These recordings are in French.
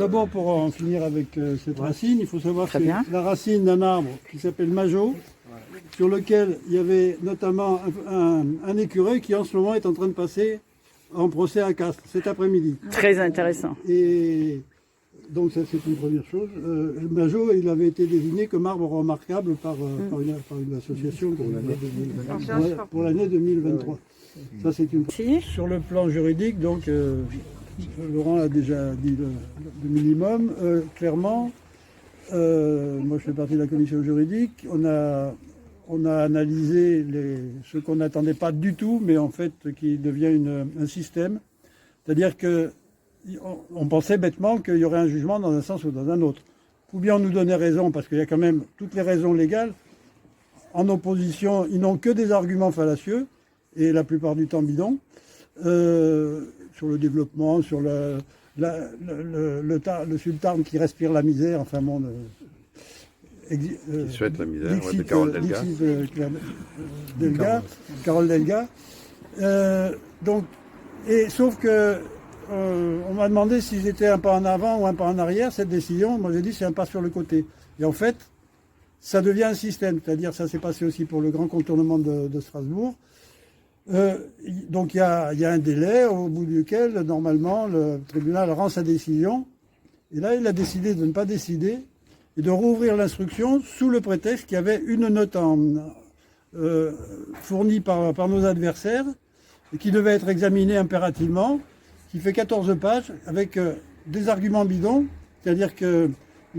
D'abord, pour en finir avec cette racine, il faut savoir que Très c'est bien. la racine d'un arbre qui s'appelle Majo, sur lequel il y avait notamment un écureuil qui en ce moment est en train de passer en procès à Castres cet après-midi. Très intéressant. Et donc ça c'est une première chose. Le Majo, il avait été désigné comme arbre remarquable par une association pour l'année 2023. Ça c'est une. Si. Sur le plan juridique, donc Laurent a déjà dit le minimum. Clairement, moi je fais partie de la commission juridique. On a analysé ce qu'on n'attendait pas du tout, mais en fait qui devient un système. C'est-à-dire que on pensait bêtement qu'il y aurait un jugement dans un sens ou dans un autre. Ou bien on nous donnait raison, parce qu'il y a quand même toutes les raisons légales. En opposition, ils n'ont que des arguments fallacieux, et la plupart du temps bidons, sur le développement, sur le sultan qui respire la misère, enfin bon... qui souhaite la misère, de Carole Delga. Carole Delga. Donc, sauf que on m'a demandé si j'étais un pas en avant ou un pas en arrière, cette décision. Moi j'ai dit c'est un pas sur le côté. Et en fait, ça devient un système. C'est-à-dire ça s'est passé aussi pour le grand contournement de Strasbourg. Donc il y a un délai au bout duquel, normalement, le tribunal rend sa décision. Et là, il a décidé de ne pas décider et de rouvrir l'instruction sous le prétexte qu'il y avait une note fournie par nos adversaires et qui devait être examinée impérativement, qui fait 14 pages avec des arguments bidons, c'est-à-dire qu'il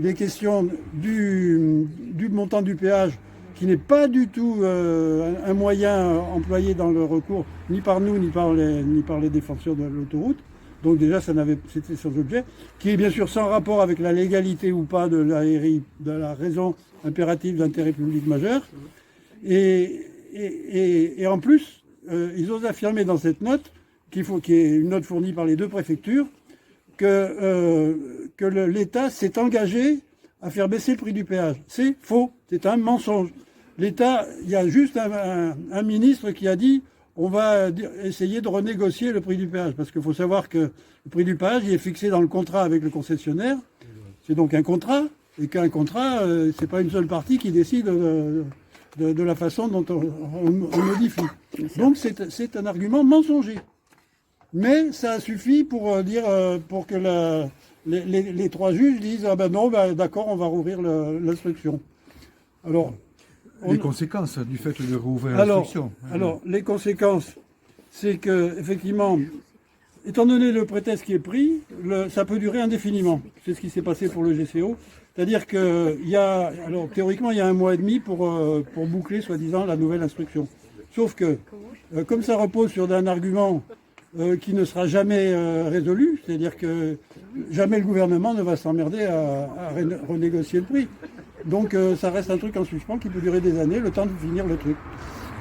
est question du montant du péage qui n'est pas du tout un moyen employé dans le recours, ni par nous, ni par les défenseurs de l'autoroute. Donc déjà, c'était sans objet, qui est bien sûr sans rapport avec la légalité ou pas de la raison impérative d'intérêt public majeur. Et en plus, ils osent affirmer dans cette note, qu'il y ait une note fournie par les deux préfectures, que l'État s'est engagé à faire baisser le prix du péage. C'est faux, c'est un mensonge. L'État, il y a juste un ministre qui a dit on va essayer de renégocier le prix du péage, parce qu'il faut savoir que le prix du péage il est fixé dans le contrat avec le concessionnaire. C'est donc un contrat, et qu'un contrat, c'est pas une seule partie qui décide de la façon dont on modifie. Donc c'est un argument mensonger. Mais ça a suffi pour pour que les trois juges disent ah ben non, ben d'accord, on va rouvrir l'instruction. Alors les conséquences du fait de rouvrir l'instruction. Alors, les conséquences, c'est que, effectivement, étant donné le prétexte qui est pris, ça peut durer indéfiniment. C'est ce qui s'est passé pour le GCO. C'est-à-dire théoriquement, il y a 1 mois et demi pour boucler, soi-disant, la nouvelle instruction. Sauf que, comme ça repose sur un argument qui ne sera jamais résolu, c'est-à-dire que jamais le gouvernement ne va s'emmerder à renégocier le prix. Donc ça reste un truc en suspens qui peut durer des années, le temps de finir le truc.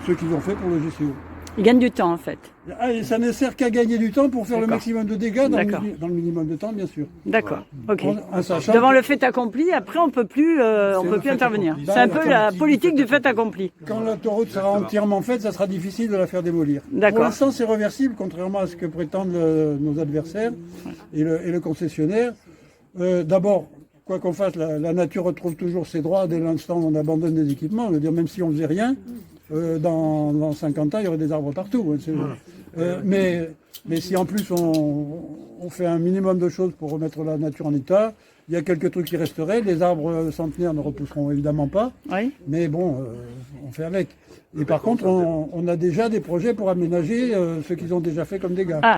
Ce qu'ils ont fait pour le GCO. Ils gagnent du temps en fait. Ah, et ça ne sert qu'à gagner du temps pour faire le maximum de dégâts dans le minimum de temps, bien sûr. D'accord, ok. Devant le fait accompli, après on peut plus intervenir. C'est un peu la politique du fait accompli. Quand l'autoroute sera entièrement faite, ça sera difficile de la faire démolir. D'accord. Pour l'instant, c'est réversible, contrairement à ce que prétendent nos adversaires et le concessionnaire. D'abord, quoi qu'on fasse, la nature retrouve toujours ses droits dès l'instant où on abandonne des équipements. Je veux dire, même si on ne faisait rien, dans 50 ans, il y aurait des arbres partout. Mais si en plus on fait un minimum de choses pour remettre la nature en état, il y a quelques trucs qui resteraient. Les arbres centenaires ne repousseront évidemment pas. Oui. Mais bon, on fait avec. Et par contre, on a déjà des projets pour aménager ce qu'ils ont déjà fait comme dégâts. Ah.